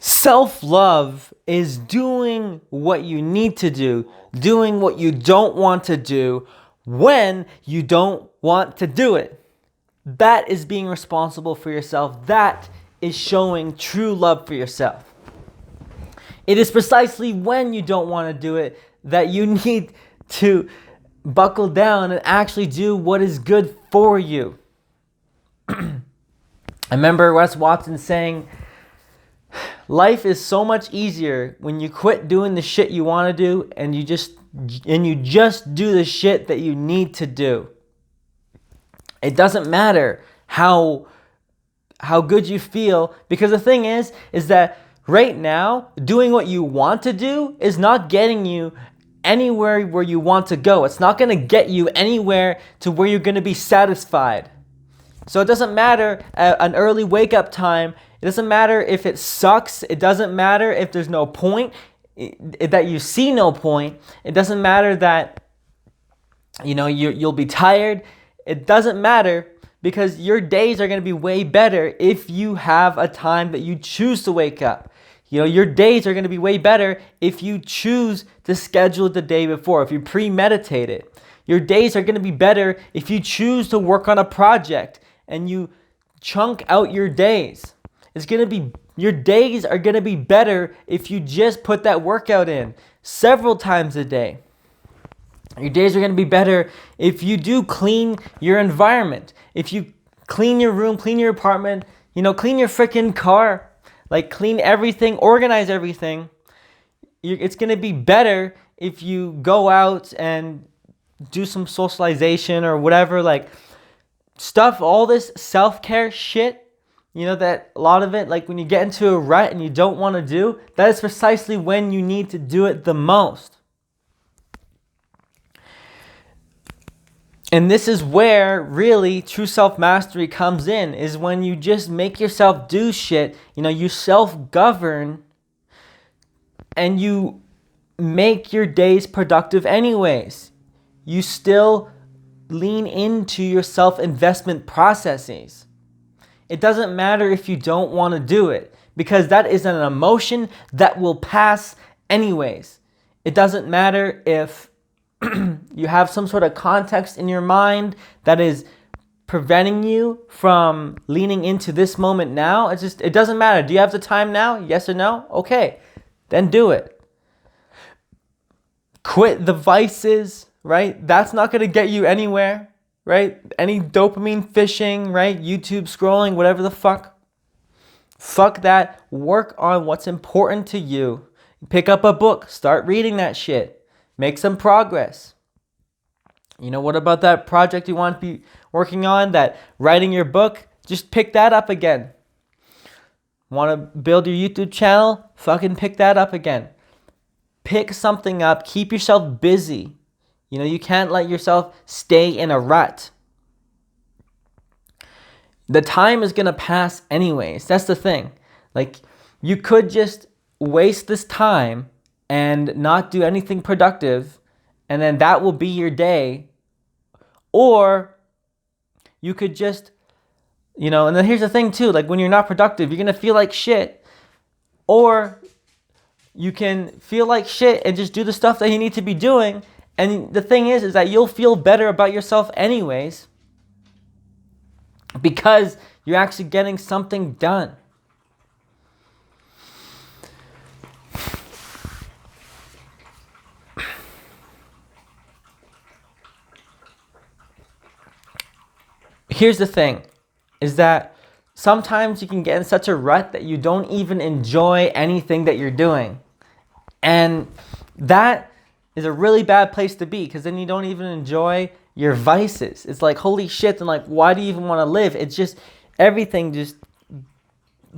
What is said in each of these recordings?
Self-love is doing what you need to do, doing what you don't want to do when you don't want to do it. That is being responsible for yourself. That is showing true love for yourself. It is precisely when you don't want to do it that you need to buckle down and actually do what is good for you. I remember Wes Watson saying, life is so much easier when you quit doing the shit you want to do and you just do the shit that you need to do. It doesn't matter how good you feel, because the thing is that right now doing what you want to do is not getting you anywhere where you want to go. It's not going to get you anywhere to where you're going to be satisfied. So it doesn't matter an early wake up time. It doesn't matter if it sucks. It doesn't matter if there's no point, that you see no point. It doesn't matter that you'll be tired. It doesn't matter, because your days are going to be way better if you have a time that you choose to wake up. Your days are going to be way better if you choose to schedule it the day before, if you premeditate it. Your days are going to be better if you choose to work on a project and you chunk out your days. Your days are going to be better if you just put that workout in several times a day. Your days are going to be better if you do clean your environment. If you clean your room, clean your apartment, clean your freaking car, clean everything, organize everything. It's going to be better if you go out and do some socialization or whatever, stuff, all this self-care shit, that a lot of it, when you get into a rut and you don't want to do, that is precisely when you need to do it the most. And this is where really true self-mastery comes in, is when you just make yourself do shit, you self-govern, and you make your days productive anyways. You still lean into your self-investment processes. It doesn't matter if you don't want to do it, because that is an emotion that will pass anyways. It doesn't matter if you have some sort of context in your mind that is preventing you from leaning into this moment now. It doesn't matter. Do you have the time now? Yes or no? Okay, then do it. Quit the vices, right? That's not going to get you anywhere, right? Any dopamine fishing, right? YouTube scrolling, whatever the fuck. Fuck that. Work on what's important to you. Pick up a book. Start reading that shit. Make some progress. What about that project you want to be working on, that writing your book? Just pick that up again. Want to build your YouTube channel? Fucking pick that up again. Pick something up. Keep yourself busy. You can't let yourself stay in a rut. The time is going to pass anyways. That's the thing. You could just waste this time and not do anything productive, and then that will be your day. Or you could just, and then here's the thing too, when you're not productive, you're going to feel like shit. Or you can feel like shit and just do the stuff that you need to be doing. And the thing is that you'll feel better about yourself anyways, because you're actually getting something done. Here's the thing, is that sometimes you can get in such a rut that you don't even enjoy anything that you're doing. And that is a really bad place to be, because then you don't even enjoy your vices. It's holy shit, and why do you even want to live? It's just, everything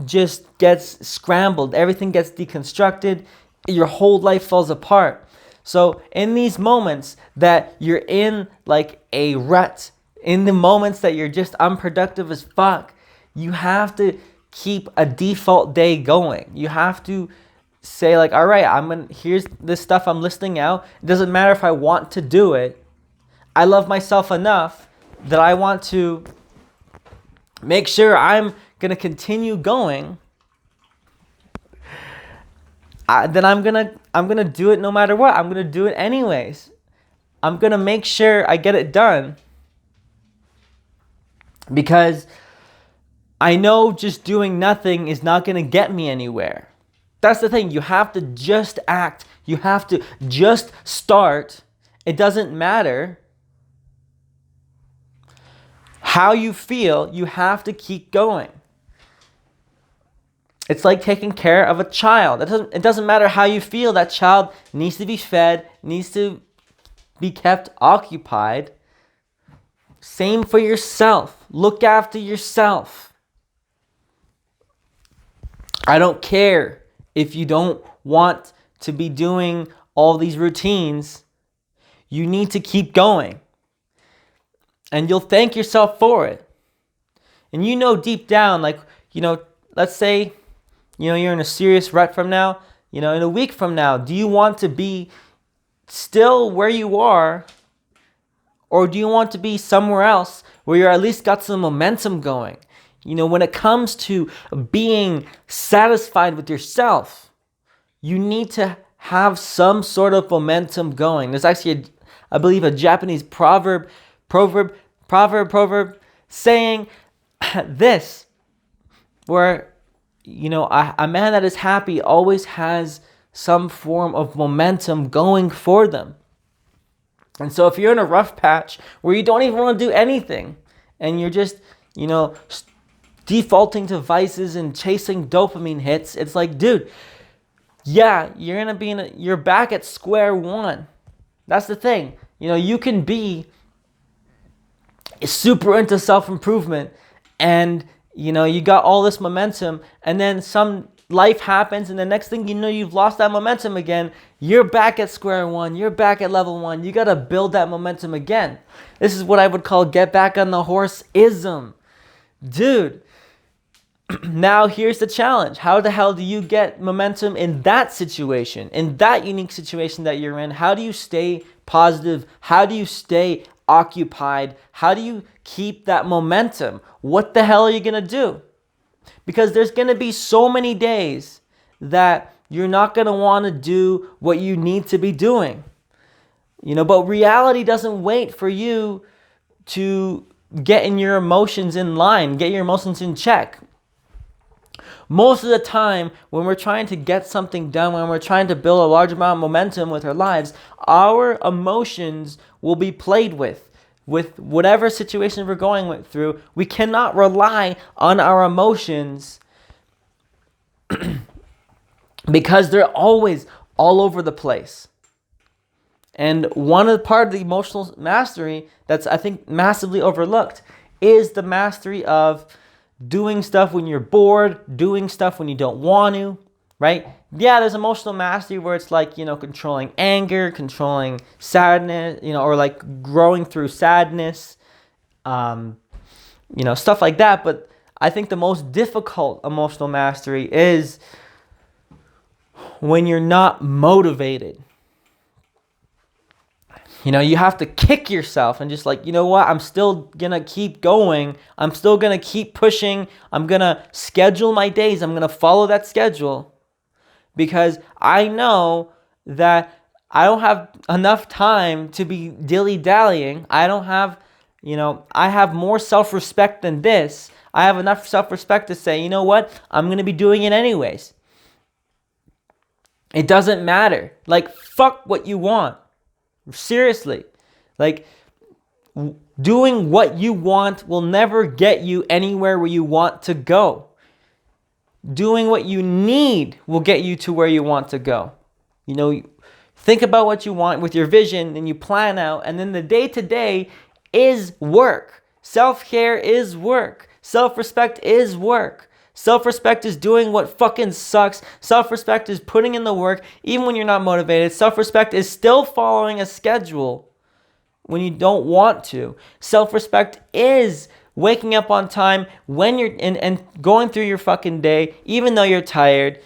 just gets scrambled. Everything gets deconstructed. Your whole life falls apart. So in these moments that you're in a rut, in the moments that you're just unproductive as fuck, you have to keep a default day going. You have to say all right, here's this stuff I'm listing out. It doesn't matter if I want to do it. I love myself enough that I want to make sure I'm going to continue going then I'm gonna do it no matter what. I'm gonna do it anyways. I'm gonna make sure I get it done, because I know just doing nothing is not gonna get me anywhere. That's the thing. You have to just act. You have to just start. It doesn't matter how you feel. You have to keep going. It's like taking care of a child. It doesn't matter how you feel. That child needs to be fed, needs to be kept occupied. Same for yourself. Look after yourself. I don't care if you don't want to be doing all these routines. You need to keep going. And you'll thank yourself for it. And you know deep down, like, let's say, you're in a serious rut from now, in a week from now, do you want to be still where you are? Or do you want to be somewhere else where you're at least got some momentum going? When it comes to being satisfied with yourself, you need to have some sort of momentum going. There's actually, I believe, a Japanese proverb saying this, where a man that is happy always has some form of momentum going for them. And so if you're in a rough patch where you don't even want to do anything, and you're just, defaulting to vices and chasing dopamine hits, it's like, dude, yeah, you're back at square one. That's the thing. You can be super into self-improvement, and you got all this momentum, and then some life happens, and the next thing you know, you've lost that momentum again. You're back at square one. You're back at level one. You got to build that momentum again. This is what I would call get back on the horse-ism. Dude, now here's the challenge. How the hell do you get momentum in that situation, in that unique situation that you're in? How do you stay positive? How do you stay occupied? How do you keep that momentum? What the hell are you going to do? Because there's going to be so many days that you're not going to want to do what you need to be doing. But reality doesn't wait for you to get your emotions in line, get your emotions in check. Most of the time, when we're trying to get something done, when we're trying to build a large amount of momentum with our lives, our emotions will be played with whatever situation we're going through. We cannot rely on our emotions because they're always all over the place. And one of the part of the emotional mastery that's, I think, massively overlooked is the mastery of doing stuff when you're bored, doing stuff when you don't want to, right? Yeah, there's emotional mastery where it's like, controlling anger, controlling sadness, or like growing through sadness, stuff like that. But I think the most difficult emotional mastery is when you're not motivated. You have to kick yourself and just like, what? I'm still going to keep going. I'm still going to keep pushing. I'm going to schedule my days. I'm going to follow that schedule because I know that I don't have enough time to be dilly-dallying. I don't have, I have more self-respect than this. I have enough self-respect to say, you know what? I'm going to be doing it anyways. It doesn't matter. Like, fuck what you want. Seriously, like doing what you want will never get you anywhere where you want to go. Doing what you need will get you to where you want to go. Think about what you want with your vision and you plan out, and then the day-to-day is work. Self-care is work. Self-respect is work. Self-respect is doing what fucking sucks. Self-respect is putting in the work even when you're not motivated. Self-respect is still following a schedule when you don't want to. Self-respect is waking up on time when you're and going through your fucking day even though you're tired.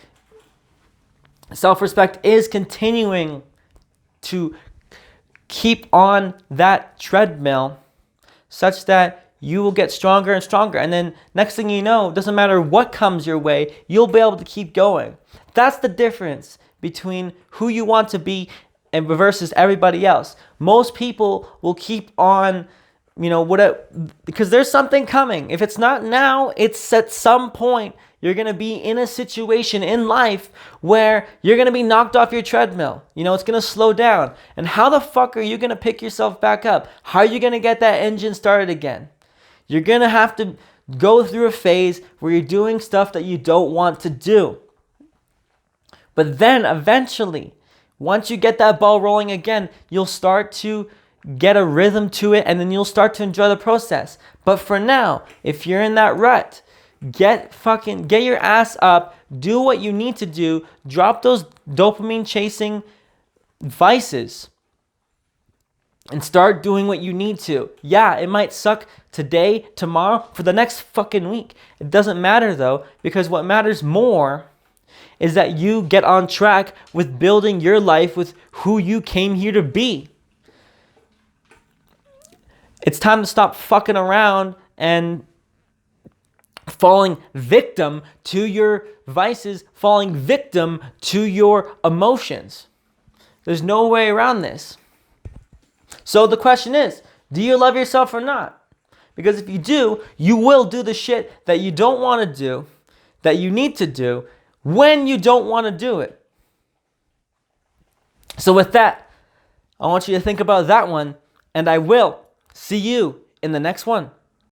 Self-respect is continuing to keep on that treadmill such that you will get stronger and stronger. And then next thing you know, it doesn't matter what comes your way, you'll be able to keep going. That's the difference between who you want to be and versus everybody else. Most people will keep on, because there's something coming. If it's not now, it's at some point. You're going to be in a situation in life where you're going to be knocked off your treadmill. It's going to slow down. And how the fuck are you going to pick yourself back up? How are you going to get that engine started again? You're going to have to go through a phase where you're doing stuff that you don't want to do. But then eventually, once you get that ball rolling again, you'll start to get a rhythm to it, and then you'll start to enjoy the process. But for now, if you're in that rut, get your ass up, do what you need to do, drop those dopamine chasing vices, and start doing what you need to. Yeah, it might suck today, tomorrow, for the next fucking week. It doesn't matter though, because what matters more is that you get on track with building your life with who you came here to be. It's time to stop fucking around and falling victim to your vices, falling victim to your emotions. There's no way around this. So the question is, do you love yourself or not? Because if you do, you will do the shit that you don't want to do, that you need to do, when you don't want to do it. So with that, I want you to think about that one, and I will see you in the next one.